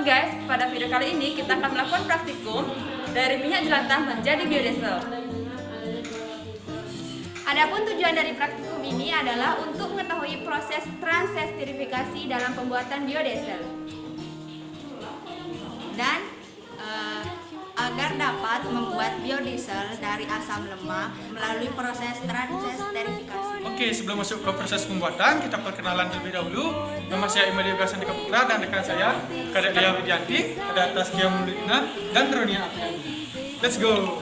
guys, pada video kali ini kita akan melakukan praktikum dari minyak jelantah menjadi biodiesel. Adapun tujuan dari praktikum ini adalah untuk mengetahui proses transesterifikasi dalam pembuatan biodiesel dan agar dapat membuat biodiesel dari asam lemak melalui proses transesterifikasi. Oke, sebelum masuk ke proses pembuatan, kita perkenalan terlebih dahulu. Nama saya Imelda Sandika Putra dan rekan saya Kadek Dea Widianti, ada Taskia Mulina dan Ronia Apriani. Let's go.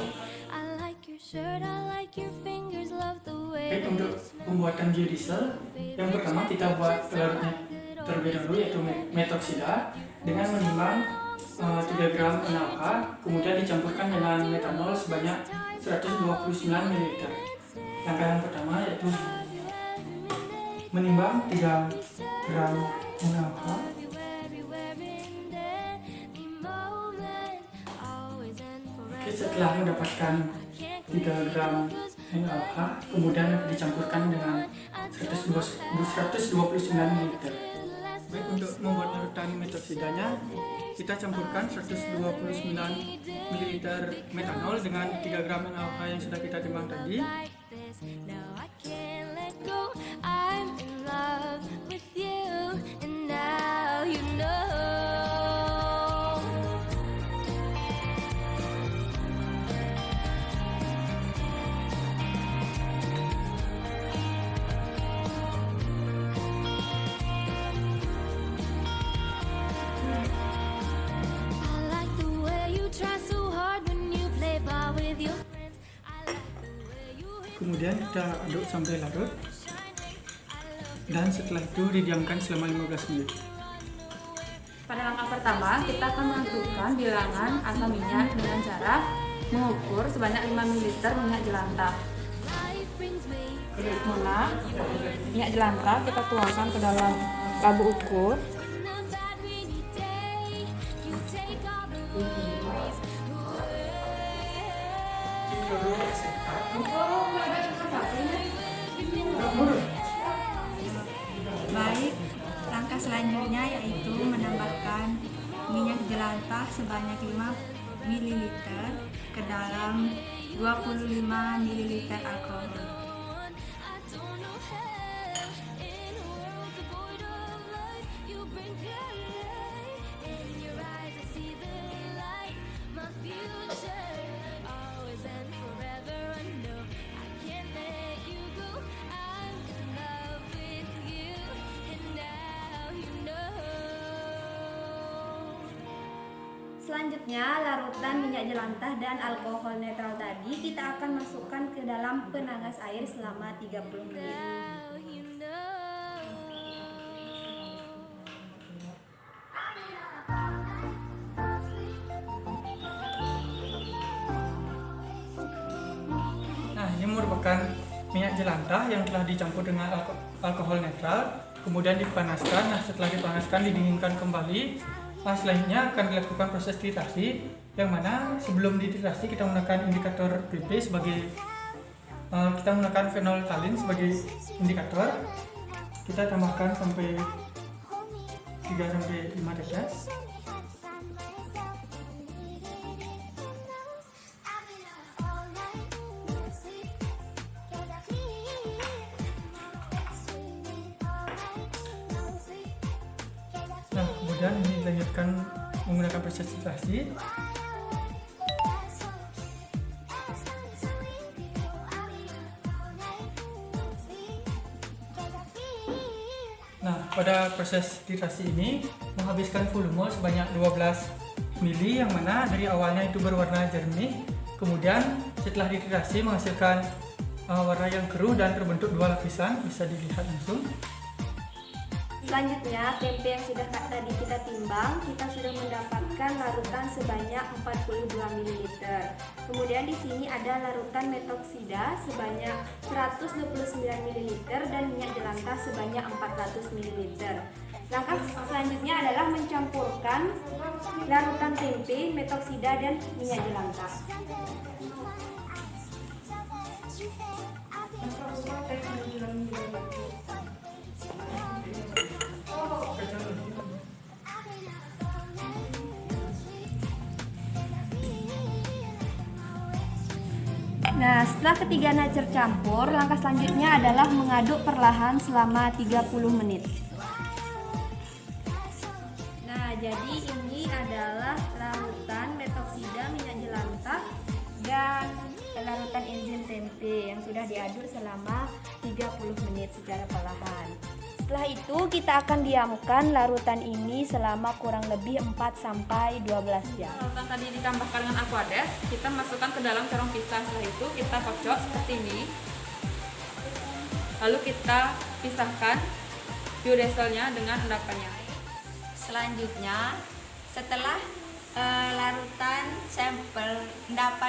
Baik, untuk pembuatan biodiesel, yang pertama kita buat pelarutnya terlebih dahulu, yaitu metoksida dengan menimbang 3 gram NaOH, kemudian dicampurkan dengan metanol sebanyak 129 ml. Langkah yang pertama yaitu menimbang 3 gram NaOH. Oke, setelah mendapatkan 3 gram NaOH, kemudian dicampurkan dengan 129 ml. Baik, untuk membuat larutan metoksidanya, kita campurkan 129 ml metanol dengan 3 gram NaOH yang sudah kita timbang tadi. Kemudian kita aduk sampai larut, dan setelah itu didiamkan selama 15 menit. Pada langkah pertama, kita akan menentukan bilangan asam minyak dengan cara mengukur sebanyak 5 ml minyak jelantah. Mula, minyak jelantah kita tuangkan ke dalam labu ukur. Baik, langkah selanjutnya yaitu menambahkan minyak jelantah sebanyak 5 ml ke dalam 25 ml alkohol. Selanjutnya, larutan minyak jelantah dan alkohol netral tadi kita akan masukkan ke dalam penagas air selama 30 menit. Nah, ini merupakan minyak jelantah yang telah dicampur dengan alkohol netral, kemudian dipanaskan. Nah, setelah dipanaskan, didinginkan kembali. Selanjutnya akan dilakukan proses titrasi, yang mana sebelum dititrasi kita menggunakan indikator PP sebagai kita menggunakan phenolphthalein sebagai indikator. Kita tambahkan sampai 3-5 tetes. Nah, kemudian ini dilanjutkan menggunakan proses titrasi. Nah, pada proses titrasi ini menghabiskan volume sebanyak 12 ml, yang mana dari awalnya itu berwarna jernih, kemudian setelah dititrasi menghasilkan warna yang keruh dan terbentuk 2 lapisan, bisa dilihat langsung. Selanjutnya, tempe yang sudah tadi kita timbang, kita sudah mendapatkan larutan sebanyak 42 ml. Kemudian di sini ada larutan metoksida sebanyak 129 ml dan minyak jelantah sebanyak 400 ml. Langkah selanjutnya adalah mencampurkan larutan tempe, metoksida dan minyak jelantah. setelah ketiganya tercampur, langkah selanjutnya adalah mengaduk perlahan selama 30 menit. Nah, jadi ini adalah larutan metoksida minyak jelantah dan larutan enzim tempe yang sudah diaduk selama 30 menit secara perlahan. Setelah itu kita akan diamkan larutan ini selama kurang lebih 4-12 jam. Larutan tadi ditambahkan dengan aquades, kita masukkan ke dalam corong pisang. Setelah itu kita kocok seperti ini. Lalu kita pisahkan biodieselnya dengan endapannya. Selanjutnya, setelah endapan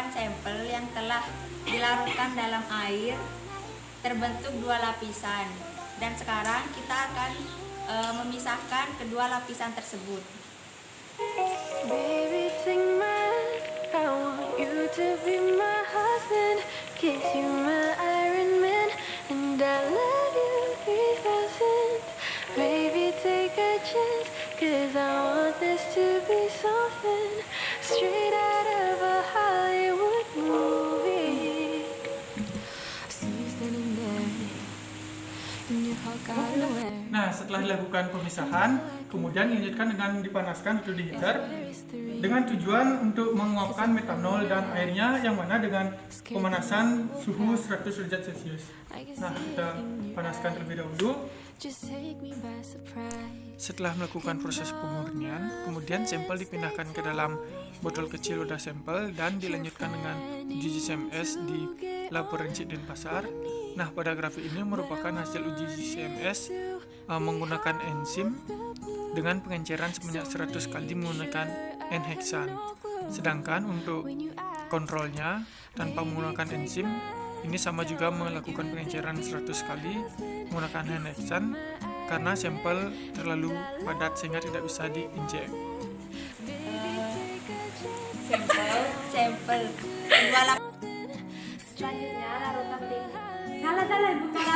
sampel yang telah dilarutkan dalam air terbentuk 2 lapisan, dan sekarang kita akan memisahkan kedua lapisan tersebut. Baby, take my hand. I want you to be my husband. Kiss you, my Iron Man, and I love you 3000. Baby, take a chance, 'cause I want this to be something straight out of a Hollywood movie. See you standing there in your hot outerwear. Nah, setelah dilakukan pemisahan, kemudian dilanjutkan dengan dipanaskan atau diheater dengan tujuan untuk menguapkan metanol dan airnya, yang mana dengan pemanasan suhu 100 derajat Celcius. Nah, kita panaskan terlebih dahulu. Just take me by surprise. Setelah melakukan proses pemurnian, kemudian sampel dipindahkan ke dalam botol kecil wadah sampel dan dilanjutkan dengan uji CMS di Lab Forensik Denpasar. Nah, pada grafik ini merupakan hasil uji CMS menggunakan enzim dengan pengenceran sebanyak 100 kali menggunakan N-heksan. Sedangkan untuk kontrolnya tanpa menggunakan enzim, ini sama juga melakukan pengenceran 100 kali menggunakan N-heksan karena sampel terlalu padat sehingga tidak bisa diinjek. Sampel kedua lapisan. Selanjutnya larutan tempe. Salah, bukan